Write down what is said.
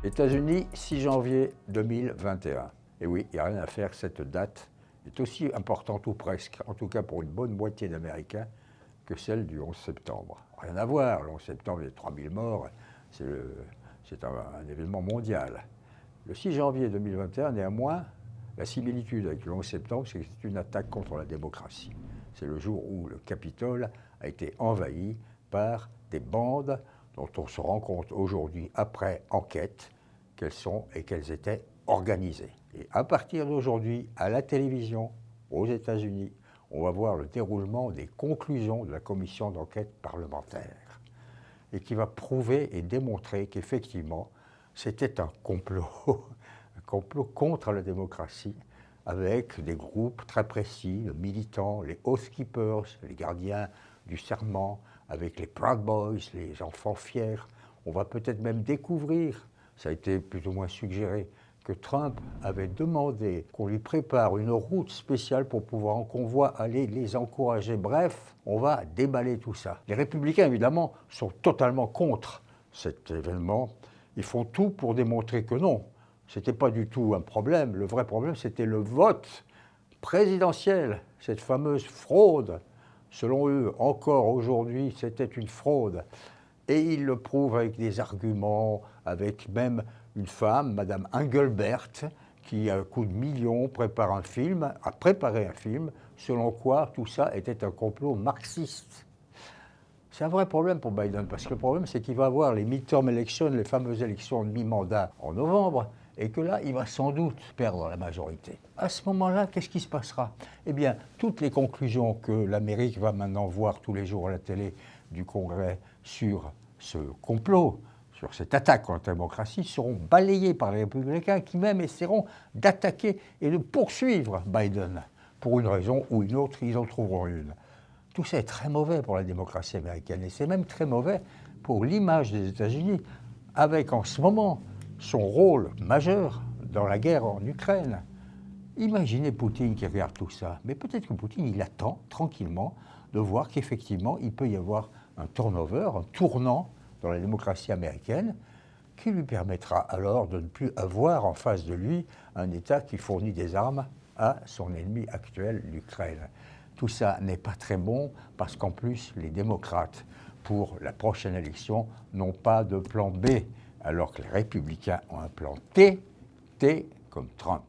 États-Unis, 6 janvier 2021. Et oui, il n'y a rien à faire, cette date est aussi importante ou presque, en tout cas pour une bonne moitié d'Américains, que celle du 11 septembre. Rien à voir, le 11 septembre, il y a 3000 morts, c'est un événement mondial. Le 6 janvier 2021, néanmoins, la similitude avec le 11 septembre, c'est que c'est une attaque contre la démocratie. C'est le jour où le Capitole a été envahi par des bandes dont on se rend compte aujourd'hui, après enquête, qu'elles sont et qu'elles étaient organisées. Et à partir d'aujourd'hui, à la télévision, aux États-Unis, on va voir le déroulement des conclusions de la commission d'enquête parlementaire et qui va prouver et démontrer qu'effectivement, c'était un complot, un complot contre la démocratie, avec des groupes très précis, les militants, les Oath Keepers, les gardiens du serment, avec les Proud Boys, les enfants fiers. On va peut-être même découvrir, ça a été plus ou moins suggéré, que Trump avait demandé qu'on lui prépare une route spéciale pour pouvoir en convoi aller les encourager. Bref, on va déballer tout ça. Les républicains, évidemment, sont totalement contre cet événement. Ils font tout pour démontrer que non, ce n'était pas du tout un problème. Le vrai problème, c'était le vote présidentiel, cette fameuse fraude. Selon eux, encore aujourd'hui, c'était une fraude. Et ils le prouvent avec des arguments, avec même une femme, Madame Engelbert, qui, à coup de millions, a préparé un film, selon quoi tout ça était un complot marxiste. C'est un vrai problème pour Biden, parce que le problème, c'est qu'il va avoir les midterm elections, les fameuses élections de mi-mandat en novembre, et que là, il va sans doute perdre la majorité. À ce moment-là, qu'est-ce qui se passera? Eh bien, toutes les conclusions que l'Amérique va maintenant voir tous les jours à la télé du Congrès sur ce complot, sur cette attaque contre la démocratie, seront balayées par les républicains qui même essaieront d'attaquer et de poursuivre Biden. Pour une raison ou une autre, ils en trouveront une. Tout ça est très mauvais pour la démocratie américaine et c'est même très mauvais pour l'image des États-Unis, avec en ce moment son rôle majeur dans la guerre en Ukraine. Imaginez Poutine qui regarde tout ça, mais peut-être que Poutine, il attend tranquillement de voir qu'effectivement, il peut y avoir un turnover, un tournant dans la démocratie américaine, qui lui permettra alors de ne plus avoir en face de lui un État qui fournit des armes à son ennemi actuel, l'Ukraine. Tout ça n'est pas très bon parce qu'en plus, les démocrates, pour la prochaine élection, n'ont pas de plan B, alors que les républicains ont un plan T comme Trump.